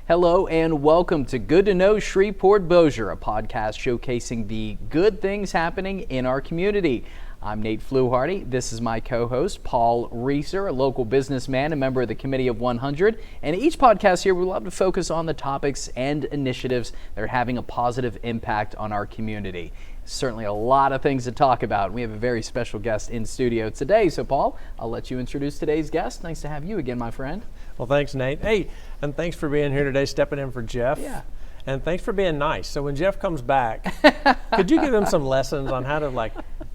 Hello and welcome to Good to Know Shreveport-Bossier, a podcast showcasing the good things happening in our community. I'm Nate Fluharty. This is my co-host, Paul Reeser, a local businessman, a member of the Committee of 100. And each podcast here, we love to focus on the topics and initiatives that are having a positive impact on our community. Certainly a lot of things to talk about. We have a very special guest in studio today. So, Paul, I'll let you introduce today's guest. Nice to have you again, my friend. Well, thanks, Nate. Hey, and thanks for being here today, stepping in for Jeff. Yeah. And thanks for being nice. So when Jeff comes back, could you give him some lessons on how to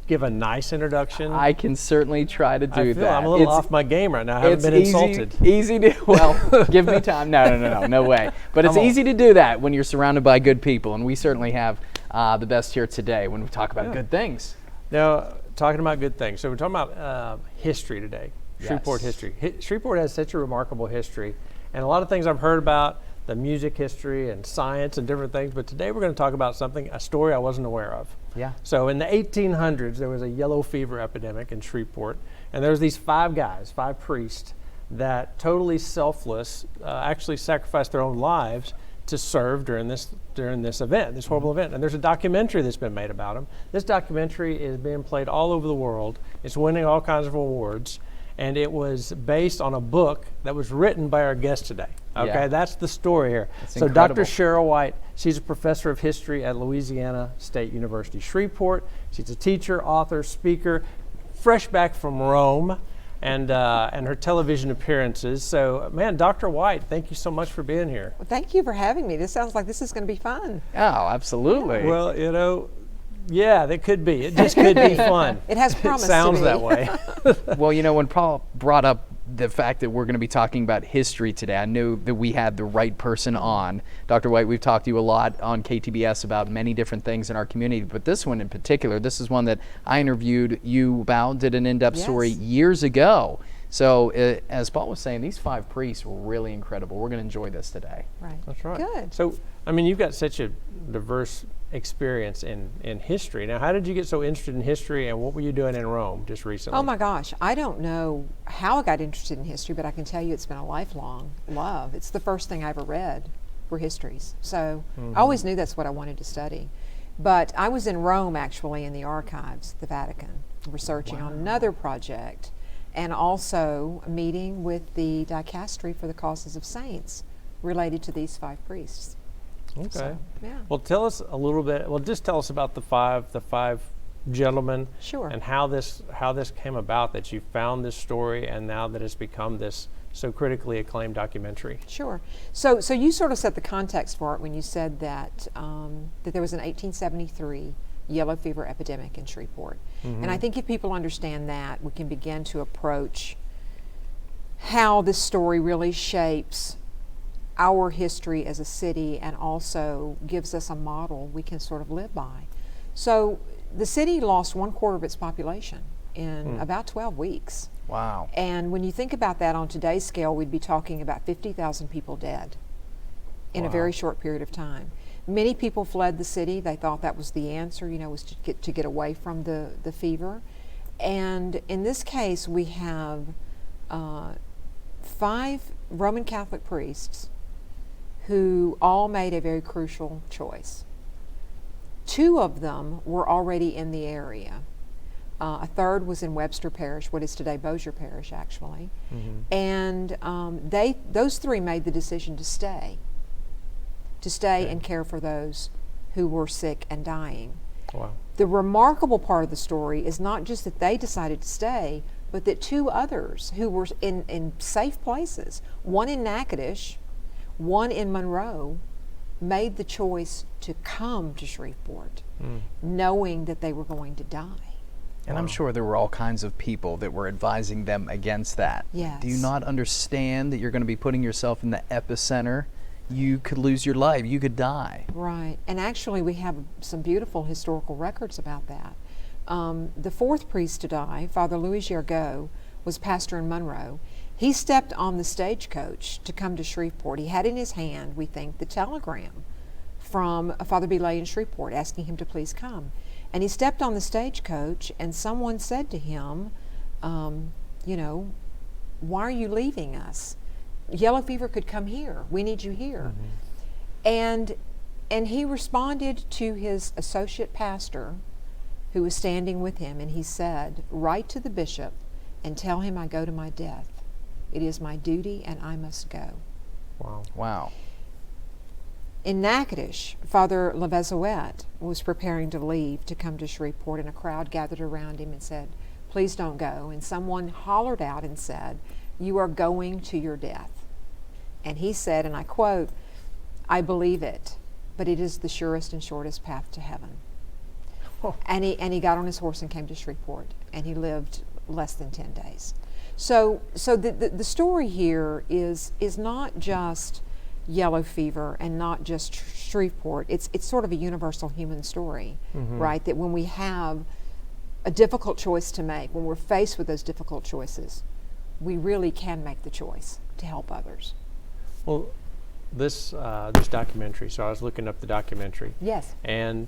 give a nice introduction? I can certainly try to do that. I'm a little off my game right now. I haven't been insulted. Easy to, well, give me time. No way. But it's easy to do that when you're surrounded by good people, and we certainly have the best here today when we talk about good things. Now, talking about good things. So we're talking about history today, Shreveport history. Shreveport has such a remarkable history, and a lot of things I've heard about, the music history and science and different things, but today we're going to talk about a story I wasn't aware of. Yeah. So in the 1800s, there was a yellow fever epidemic in Shreveport, and there was these five priests that totally selfless, actually sacrificed their own lives to serve during this event, this horrible event. And there's a documentary that's been made about them. This documentary is being played all over the world. It's winning all kinds of awards, and it was based on a book that was written by our guest today. Okay, that's the story here. So incredible. Dr. Cheryl White, she's a professor of history at Louisiana State University, Shreveport. She's a teacher, author, speaker, fresh back from Rome, and her television appearances. So, man, Dr. White, thank you so much for being here. Well, thank you for having me. This sounds like this is going to be fun. Oh, absolutely. Well, yeah, that could be. It just could be fun. It has promise It sounds to be. that way. Well, when Paul brought up the fact that we're going to be talking about history today, I knew that we had the right person on. Dr. White, we've talked to you a lot on KTBS about many different things in our community, but this one in particular, this is one that I interviewed you about, did an in-depth story years ago. So as Paul was saying, these five priests were really incredible. We're going to enjoy this today. Right. That's right. Good. So, you've got such a diverse experience in history. Now, how did you get so interested in history, and what were you doing in Rome just recently? Oh my gosh, I don't know how I got interested in history, but I can tell you it's been a lifelong love. It's the first thing I ever read were histories. So I always knew that's what I wanted to study. But I was in Rome actually in the archives, the Vatican, researching on another project, and also a meeting with the dicastery for the causes of saints related to these five priests. Okay. So, yeah. Well, tell us a little bit. Well, just tell us about the five gentlemen. Sure. And how this came about, that you found this story, and now that it's become this so critically acclaimed documentary. Sure. So you sort of set the context for it when you said that that there was an 1873 yellow fever epidemic in Shreveport. And I think if people understand that, we can begin to approach how this story really shapes our history as a city and also gives us a model we can sort of live by. So the city lost 1/4 of its population in about 12 weeks. Wow. And when you think about that on today's scale, we'd be talking about 50,000 people dead in a very short period of time. Many people fled the city. They thought that was the answer, was to get away from the fever. And in this case, we have 5 Roman Catholic priests who all made a very crucial choice. 2 of them were already in the area. A third was in Webster Parish, what is today Bossier Parish, actually. And those 3 made the decision to stay and care for those who were sick and dying. Wow. The remarkable part of the story is not just that they decided to stay, but that 2 others who were in safe places, one in Natchitoches, one in Monroe, made the choice to come to Shreveport, knowing that they were going to die. And I'm sure there were all kinds of people that were advising them against that. Yes. Do you not understand that you're going to be putting yourself in the epicenter? You could lose your life. You could die. Right. And actually, we have some beautiful historical records about that. The 4th priest to die, Father Louis Gergaud, was pastor in Monroe. He stepped on the stagecoach to come to Shreveport. He had in his hand, we think, the telegram from Father Belay in Shreveport asking him to please come. And he stepped on the stagecoach, and someone said to him, why are you leaving us? yellow fever could come here. We need you here. And he responded to his associate pastor who was standing with him, and he said, "Write to the bishop and tell him I go to my death. It is my duty and I must go." Wow. Wow. In Natchitoches, Father Levezuet was preparing to leave to come to Shreveport, and a crowd gathered around him and said, "Please don't go." And someone hollered out and said, "You are going to your death." And he said, and I quote, "I believe it, but it is the surest and shortest path to heaven." Oh. And he got on his horse and came to Shreveport, and he lived less than 10 days. So the story here is not just yellow fever and not just Shreveport. It's sort of a universal human story, right? That when we have a difficult choice to make, when we're faced with those difficult choices, we really can make the choice to help others. Well, this documentary, so I was looking up the documentary. Yes. And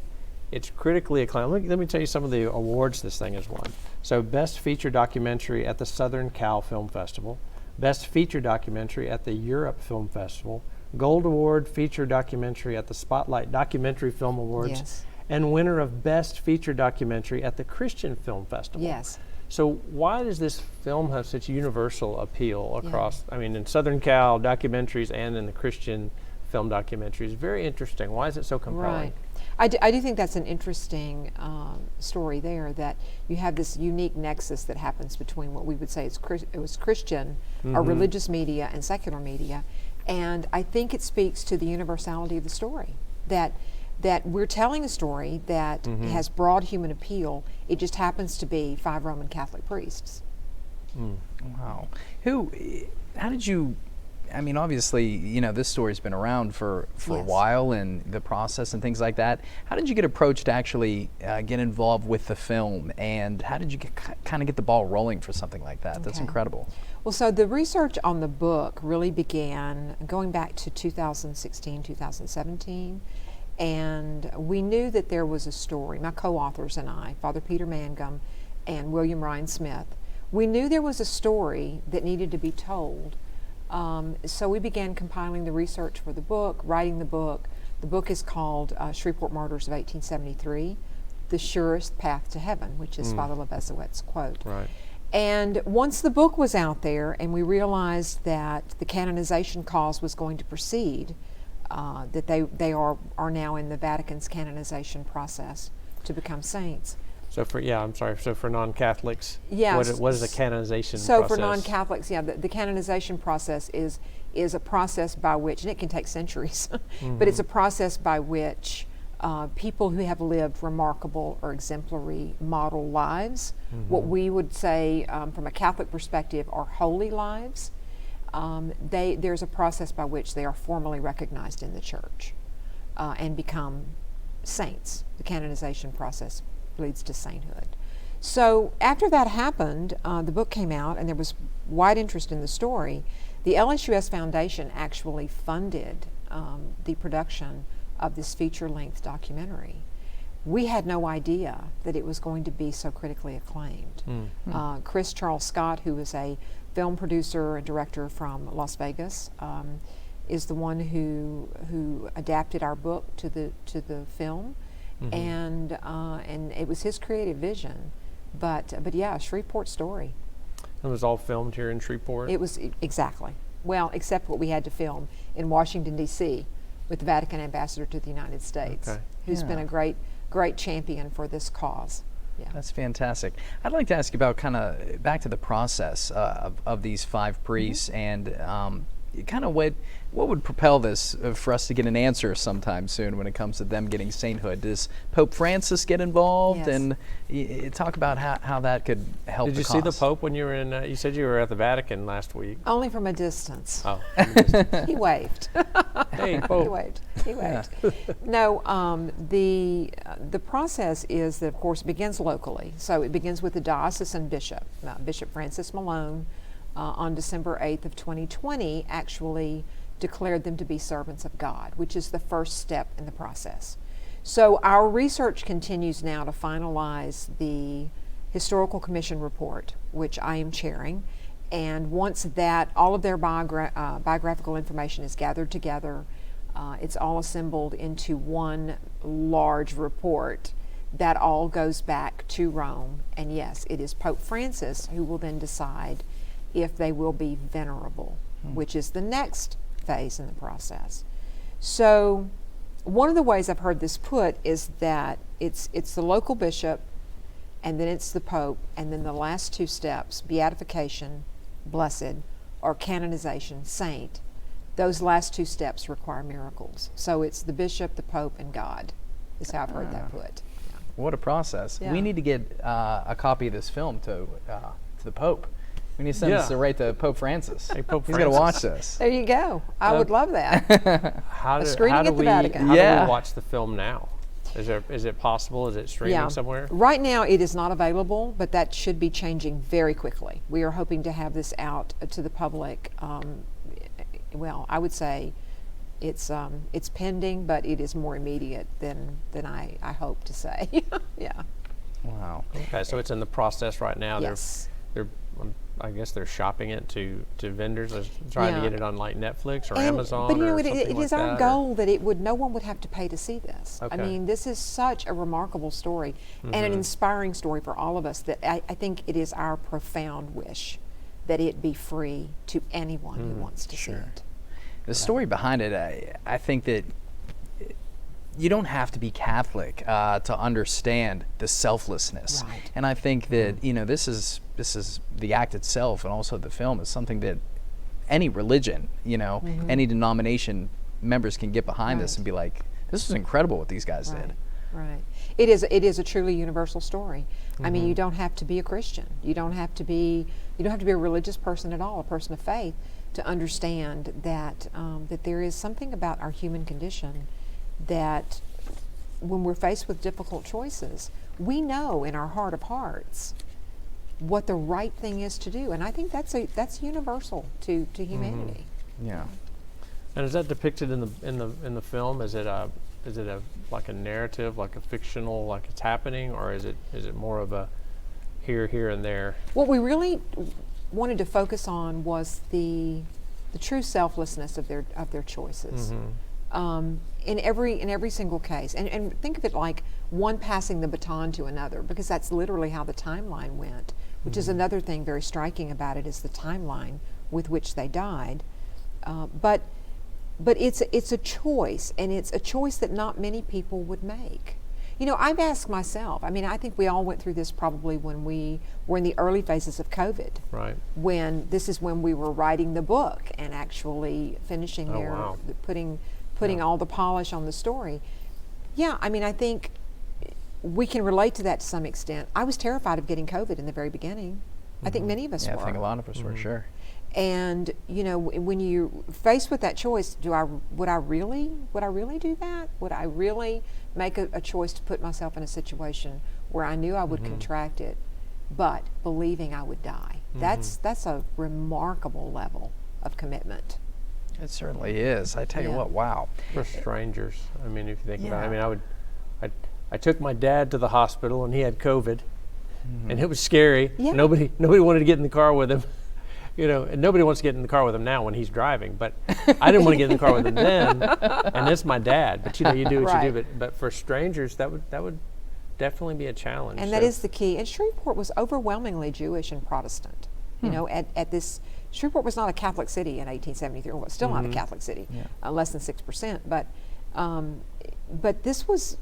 it's critically acclaimed. Let me tell you some of the awards this thing has won. So, Best Feature Documentary at the Southern Cal Film Festival, Best Feature Documentary at the Europe Film Festival, Gold Award Feature Documentary at the Spotlight Documentary Film Awards, Yes. and winner of Best Feature Documentary at the Christian Film Festival. Yes. So why does this film have such universal appeal across, I mean, in Southern Cal documentaries and in the Christian film documentaries? Very interesting. Why is it so compelling? Right. I do think that's an interesting story there, that you have this unique nexus that happens between what we would say it was Christian or religious media and secular media. And I think it speaks to the universality of the story, that we're telling a story that has broad human appeal. It just happens to be 5 Roman Catholic priests. Wow. How did you, I mean, obviously, you know, this story's been around for a Yes. while, and the process and things like that. How did you get approached to actually get involved with the film, and how did you kind of get the ball rolling for something like that? That's Okay. incredible. Well, so the research on the book really began going back to 2016, 2017, and we knew that there was a story. My co-authors and I, Father Peter Mangum and William Ryan Smith, we knew there was a story that needed to be told. So we began compiling the research for the book, writing the book. The book is called Shreveport Martyrs of 1873, The Surest Path to Heaven, which is Father Levezuet's quote. Right. And once the book was out there and we realized that the canonization cause was going to proceed, that they are now in the Vatican's canonization process to become saints. So for non-Catholics, Yes. what is the canonization So process? for non-Catholics, the canonization process is a process by which, and it can take centuries, but it's a process by which people who have lived remarkable or exemplary model lives, what we would say from a Catholic perspective are holy lives, there's a process by which they are formally recognized in the church and become saints. The canonization process leads to sainthood. So after that happened, the book came out and there was wide interest in the story. The LSUS Foundation actually funded the production of this feature-length documentary. We had no idea that it was going to be so critically acclaimed. Chris Charles Scott, who is a film producer and director from Las Vegas, is the one who adapted our book to the film, and it was his creative vision. But yeah, a Shreveport story. It was all filmed here in Shreveport? It was, exactly. Well, except what we had to film in Washington, D.C. with the Vatican ambassador to the United States, who's been a great champion for this cause. Yeah. That's fantastic. I'd like to ask you about kind of back to the process of these 5 priests and kind of what would propel this for us to get an answer sometime soon when it comes to them getting sainthood. Does Pope Francis get involved? Yes. And talk about how that could help Did the you see the cause. Pope when you were in, you said you were at the Vatican last week. Only from a distance. Oh. He waved. Hey, He Pope. waved. He waved. No, the process is that, of course, it begins locally. So it begins with the diocesan bishop, Bishop Francis Malone, on December 8th of 2020, actually declared them to be servants of God, which is the first step in the process. So our research continues now to finalize the Historical Commission report, which I am chairing, And once that, all of their biographical information is gathered together, it's all assembled into one large report that all goes back to Rome. And yes, it is Pope Francis who will then decide if they will be venerable, which is the next phase in the process. So one of the ways I've heard this put is that it's the local bishop, and then it's the Pope, and then the last two steps, beatification, blessed, or canonization, saint. Those last two steps require miracles. So it's the bishop, the Pope, and God is how I've heard that put. Yeah. What a process. Yeah. We need to get a copy of this film to the Pope. We need to send this right to Pope Francis. Hey, Pope He's Francis. going to watch this. There you go. I would love that. How screening at the Vatican. How do Yeah. we watch the film now? Is it possible? Is it streaming somewhere? Right now it is not available, but that should be changing very quickly. We are hoping to have this out to the public. Well, I would say it's pending, but it is more immediate than I hope to say. Yeah. Wow. Okay, so it's in the process right now. Yes. I guess they're shopping it to vendors. They're trying to get it on like Netflix or Amazon. But you know, or it something is like our that, goal that no one would have to pay to see this. I Okay. mean, this is such a remarkable story and an inspiring story for all of us that I think it is our profound wish that it be free to anyone who wants to see it. The story behind it, I think that you don't have to be Catholic to understand the selflessness. Right. And I think that this is the act itself, and also the film is something that any religion, any denomination members can get behind this and be like, this is incredible what these guys did. Right. It is a truly universal story. I mean, you don't have to be a Christian. You don't have to be a religious person at all, a person of faith, to understand that that there is something about our human condition that when we're faced with difficult choices, we know in our heart of hearts what the right thing is to do. And I think that's universal to humanity. Yeah. And is that depicted in the film? Is it like a narrative, like a fictional, like it's happening, or is it more of a here and there? What we really wanted to focus on was the true selflessness of their choices. In every single case, and think of it like one passing the baton to another, because that's literally how the timeline went, which is another thing very striking about it, is the timeline with which they died. But it's a choice, and it's a choice that not many people would make. I've asked myself, I think we all went through this probably when we were in the early phases of COVID. Right. This is when we were writing the book and actually finishing putting all the polish on the story. Yeah, I think we can relate to that to some extent. I was terrified of getting COVID in the very beginning. I think many of us were. I think a lot of us were, sure. And when you're faced with that choice, would I really do that? Would I really make a choice to put myself in a situation where I knew I would contract it, but believing I would die? That's a remarkable level of commitment. It certainly is. I tell you what, wow. For strangers, if you think about it, I took my dad to the hospital and he had COVID, and it was scary. Yeah. Nobody wanted to get in the car with him. And nobody wants to get in the car with him now when he's driving. But I didn't want to get in the car with him then, and it's my dad. But you do what you do. But for strangers, that would definitely be a challenge. And that is the key. And Shreveport was overwhelmingly Jewish and Protestant. Shreveport was not a Catholic city in 1873. Well, it's still not a Catholic city, less than 6%. But this was,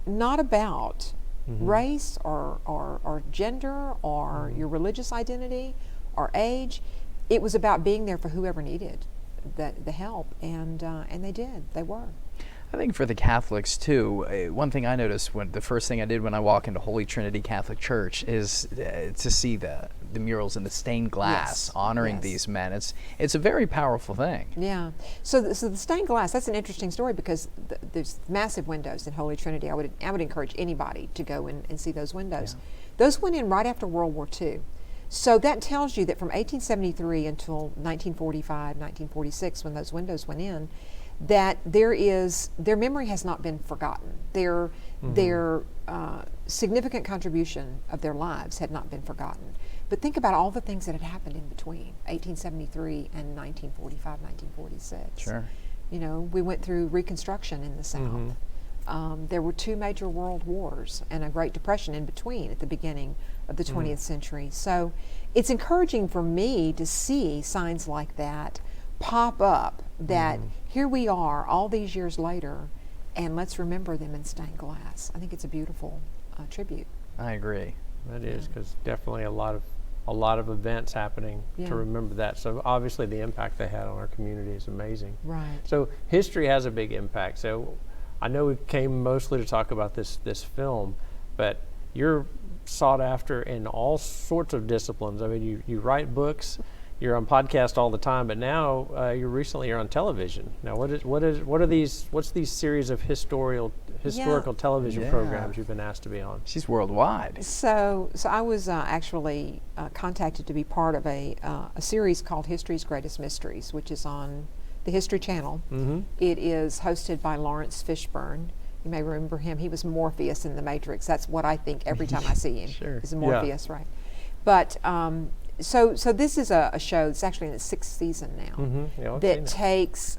not about race or gender or your religious identity or age. It was about being there for whoever needed the help, and they did. They were. I think for the Catholics too, one thing I noticed the first thing I did when I walk into Holy Trinity Catholic Church is to see the murals and the stained glass honoring these men. It's a very powerful thing. Yeah. So the stained glass, that's an interesting story, because there's massive windows in Holy Trinity. I would encourage anybody to go and see those windows. Yeah. Those went in right after World War II. So that tells you that from 1873 until 1945, 1946, when those windows went in, that their memory has not been forgotten. Their significant contribution of their lives had not been forgotten. But think about all the things that had happened in between 1873 and 1945, 1946. Sure. You know, we went through Reconstruction in the South. There were 2 major world wars and a Great Depression in between at the beginning of the 20th century. So it's encouraging for me to see signs like that pop up, that here we are all these years later, and let's remember them in stained glass. I think it's a beautiful tribute. I agree. That is, because definitely a lot of events happening Yeah. to remember that. So obviously the impact they had on our community is amazing. Right. So history has a big impact. So I know we came mostly to talk about this film, but you're sought after in all sorts of disciplines. I mean, you write books, you're on podcast all the time, but now you're on television. Now, what's these series of historical television programs you've been asked to be on? She's worldwide. So I was actually contacted to be part of a series called History's Greatest Mysteries, which is on the History Channel. It is hosted by Lawrence Fishburne. You may remember him. He was Morpheus in The Matrix. That's what I think every time I see him. Sure. He's Morpheus, right? But so this is a show that's actually in its 6th season now, Yeah, I've seen that it. takes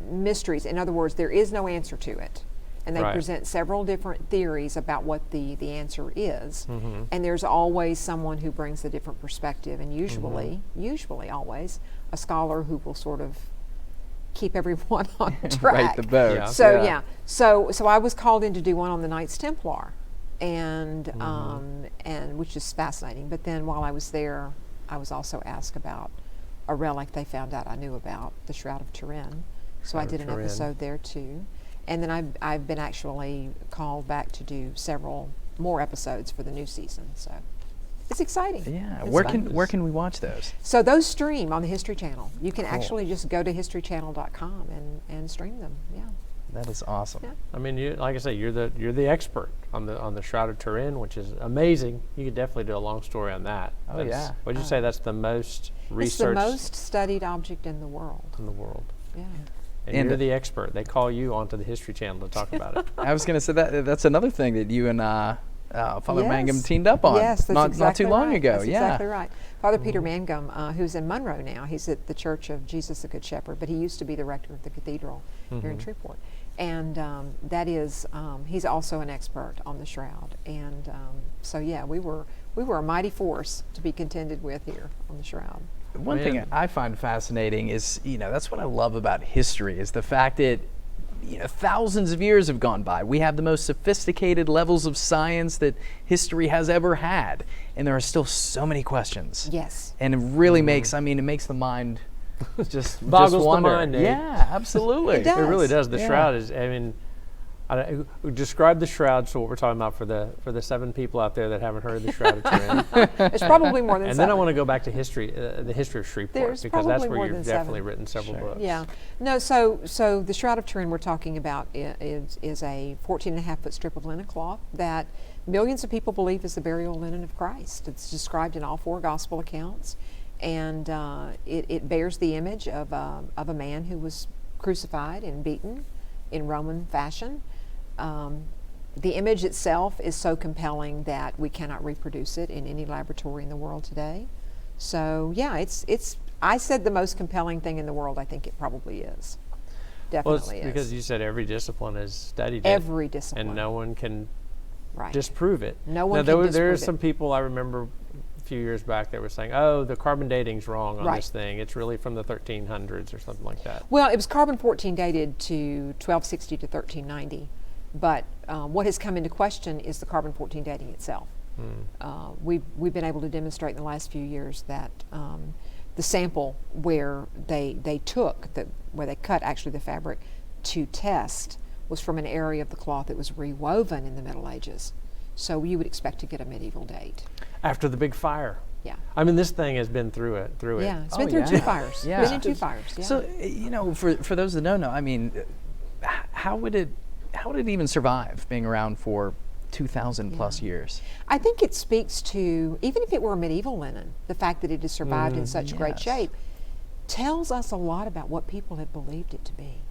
mysteries. In other words, there is no answer to it. And they Right. present several different theories about what the answer is. And there's always someone who brings a different perspective, and usually always, a scholar who will sort of keep everyone on track. Right, the boat. Yeah. So I was called in to do one on the Knights Templar, and which is fascinating. But then while I was there, I was also asked about a relic they found out I knew about, the Shroud of Turin. So I did an episode there too. And then I've been actually called back to do several more episodes for the new season. So it's exciting. Yeah. It's Where fun. can we watch those? So those stream on the History Channel. You can actually just go to historychannel.com and stream them. Yeah. That is awesome. Yeah. I mean, like I say, you're the expert on the Shroud of Turin, which is amazing. You could definitely do a long story on that. Oh, yeah. Would you say that's the most It's the researched most studied object in the world. in the world? Yeah. And you're the expert. They call you onto the History Channel to talk about it. I was going to say that's another thing that you and Father Yes. Mangum teamed up on. Yes, that's not exactly too long right. ago. That's yeah. exactly right. Father Peter Mangum, who's in Monroe now, he's at the Church of Jesus the Good Shepherd, but he used to be the rector of the cathedral here in Shreveport. And that is, he's also an expert on the Shroud. And so yeah, we were a mighty force to be contended with here on the Shroud. One thing I find fascinating is, that's what I love about history, is the fact that, thousands of years have gone by. We have the most sophisticated levels of science that history has ever had, and there are still so many questions. Yes. And it really makes the mind just Boggles the wonder. mind, Nate. Yeah, absolutely. It does. It really does. The Yeah. Shroud is, I mean, describe the Shroud, so what we're talking about for the 7 people out there that haven't heard of the Shroud of Turin. It's probably more than And 7. then I want to go back to history, the history of Shreveport, There's because that's probably where more you've than definitely 7. written several Sure. books. Yeah. No, so the Shroud of Turin we're talking about is a 14.5-foot strip of linen cloth that millions of people believe is the burial linen of Christ. It's described in all 4 gospel accounts, and it bears the image of a man who was crucified and beaten in Roman fashion. The image itself is so compelling that we cannot reproduce it in any laboratory in the world today. So yeah, it's I said the most compelling thing in the world. I think it probably is. Well, it's Definitely is. because you said every discipline has studied it. Every discipline. And no one can right. disprove it. No one now, can there disprove are it. some people I remember a few years back that were saying, oh, the carbon dating's wrong on Right. this thing. It's really from the 1300s or something like that. Well, it was carbon 14 dated to 1260 to 1390, but what has come into question is the carbon 14 dating itself. We've been able to demonstrate in the last few years that the sample where they cut actually the fabric to test was from an area of the cloth that was rewoven in the Middle Ages. So you would expect to get a medieval date. After the big fire. Yeah. I mean, this thing has been through it. Yeah, it's Oh, been through yeah. 2 fires. Yeah. Been in 2 fires. Yeah. So, for those that don't know, I mean, how would it even survive being around for 2,000 plus years? I think it speaks to, even if it were a medieval linen, the fact that it has survived in such great Yes. shape tells us a lot about what people have believed it to be,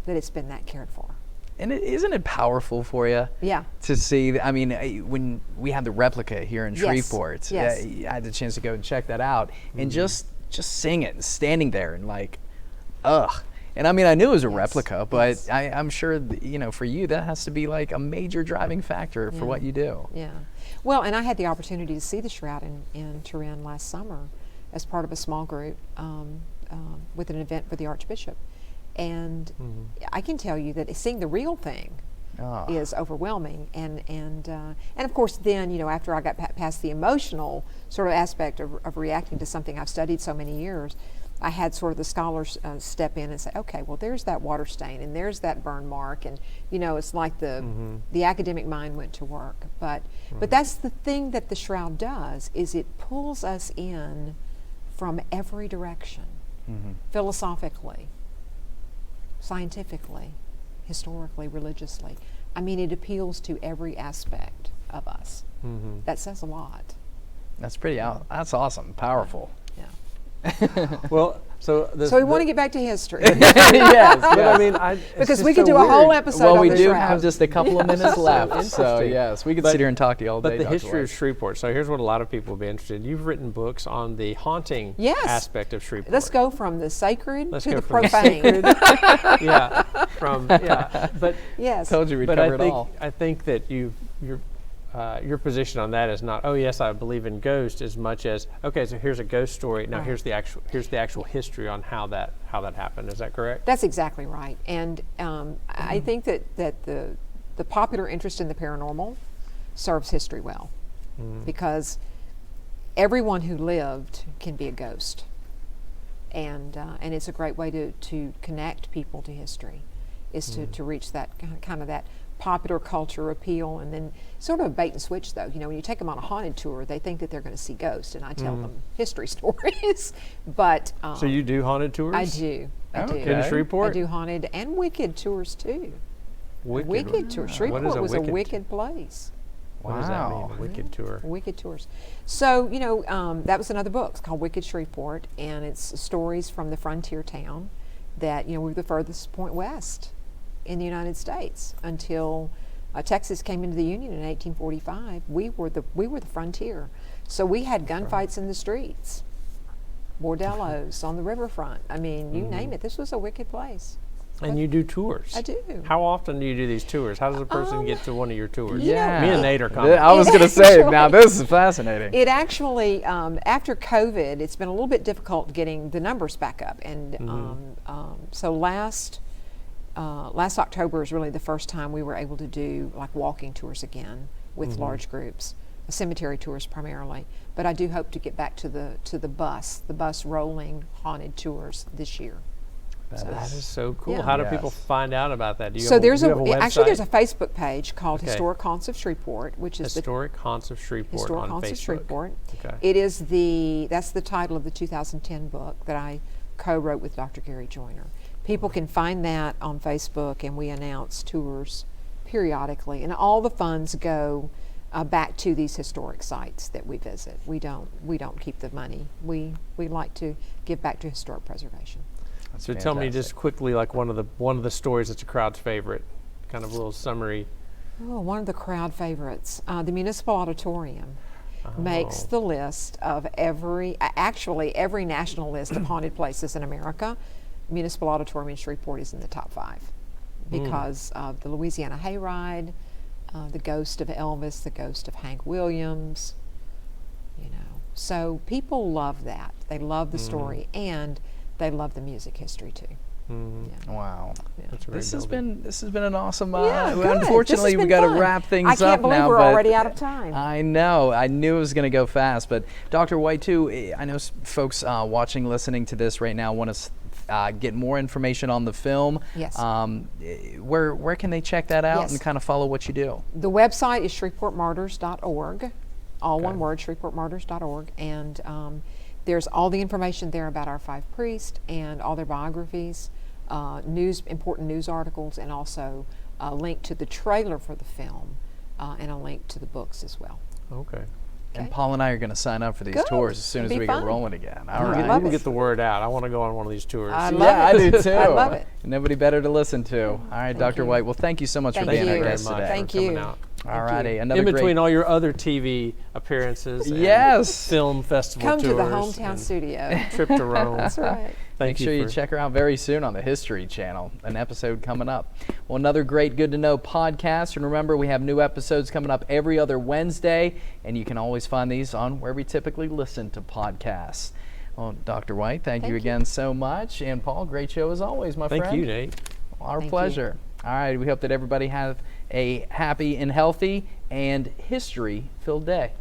that it's been that cared for. And isn't it powerful for you? Yeah. To see, I mean, when we had the replica here in Shreveport, Yes. I had the chance to go and check that out, and just seeing it and standing there and like, ugh. And I mean, I knew it was a replica, but I'm sure, for you, that has to be like a major driving factor for what you do. Yeah. Well, and I had the opportunity to see the shroud in Turin last summer as part of a small group with an event for the Archbishop. And I can tell you that seeing the real thing is overwhelming. And of course, then, after I got past the emotional sort of aspect of reacting to something I've studied so many years, I had sort of the scholars step in and say, okay, well, there's that water stain and there's that burn mark, and it's like the academic mind went to work. But that's the thing that the shroud does, is it pulls us in from every direction, philosophically, scientifically, historically, religiously. I mean, it appeals to every aspect of us. That says a lot. That's that's awesome, powerful. Yeah. Well, so we want to get back to history. Yes, but I mean, because we could do a whole episode well, on we the do shroud. have just a couple of minutes left, so interesting. yes, we could sit here and talk to you all day. But the Dr. history of White. Shreveport. So here's what a lot of people will be interested in. You've written books on the haunting aspect of Shreveport. Let's go from the sacred to the from profane. But yes. Told you we'd but cover it all. I think that your position on that is not, oh yes, I believe in ghosts, as much as, okay, so here's a ghost story. Now here's the actual history on how that happened. Is that correct? That's exactly right. And I think that the popular interest in the paranormal serves history well, because everyone who lived can be a ghost, and it's a great way to connect people to history, is to reach that kind of that popular culture appeal. And then sort of a bait and switch, though. When you take them on a haunted tour, they think that they're going to see ghosts, and I tell them history stories. But so you do haunted tours? I do. In Shreveport? I do haunted and wicked tours too. Wicked tours. What Shreveport is was a wicked place. What does that mean, a wicked tour? Wicked tours. So, that was another book. It's called Wicked Shreveport, and it's stories from the frontier town that, we were the furthest point west in the United States until Texas came into the Union in 1845. We were the frontier. So we had gunfights in the streets, bordellos on the riverfront. I mean, you name it. This was a wicked place. And you do tours? I do. How often do you do these tours? How does a person get to one of your tours? Yeah. Me and Nate are coming. I was going to say, now this is fascinating. It actually, after COVID, it's been a little bit difficult getting the numbers back up. And so last October is really the first time we were able to do like walking tours again with large groups, cemetery tours primarily. But I do hope to get back to the bus rolling haunted tours this year. That is so cool. Yeah. How do people find out about that? Do you So have there's do you have a website? actually there's a Facebook page called Historic Haunts of Shreveport, which is Historic Haunts of Shreveport Historic on Haunts Facebook. of Shreveport. Okay. It is that's the title of the 2010 book that I co-wrote with Dr. Gary Joyner. People can find that on Facebook, and we announce tours periodically, and all the funds go back to these historic sites that we visit. We don't keep the money. We like to give back to historic preservation. So tell me just quickly, like one of the stories that's a crowd's favorite, kind of a little summary. Oh, one of the crowd favorites, the Municipal Auditorium. Makes the list of every national list of haunted places in America. Municipal Auditorium in Shreveport is in the top 5 because of the Louisiana Hayride, the ghost of Elvis, the ghost of Hank Williams. So people love that. They love the story, and they love the music history too. Yeah. Wow. Yeah. This has been an awesome. Good. Unfortunately, This has we been got to fun. wrap things I can't up believe now. we're but already out of time. I know. I knew it was going to go fast. But Dr. White, too. I know folks watching, listening to this right now want to get more information on the film. Yes. Where can they check that out Yes. and kind of follow what you do? The website is shreveportmartyrs.org, all one word, shreveportmartyrs.org, and there's all the information there about our 5 priests and all their biographies, important news articles, and also a link to the trailer for the film, and a link to the books as well. Okay. And Paul and I are going to sign up for these Good. tours as soon as It'll we be get fun. rolling again. All You right. need love to it. get the word out. I want to go on one of these tours. I love Yeah, it. I do too. I love it. Nobody better to listen to. All right, Dr. you. White. Well, thank you so much for Thank being you. our very guest much today. Thank for coming you. out. All righty. Another In great. between all your other TV appearances and Yes. film festival Come tours to the hometown and studio. trip to Rome. That's right. Make Thank sure you for- check her out very soon on the History Channel, an episode coming up. Well, another great Good to Know podcast. And remember, we have new episodes coming up every other Wednesday, and you can always find these on where we typically listen to podcasts. Well, Dr. White, thank you Thank you. again so much. And Paul, great show as always, my friend. Thank you, Nate. Our Thank you. pleasure. All right, we hope that everybody has a happy and healthy and history-filled day.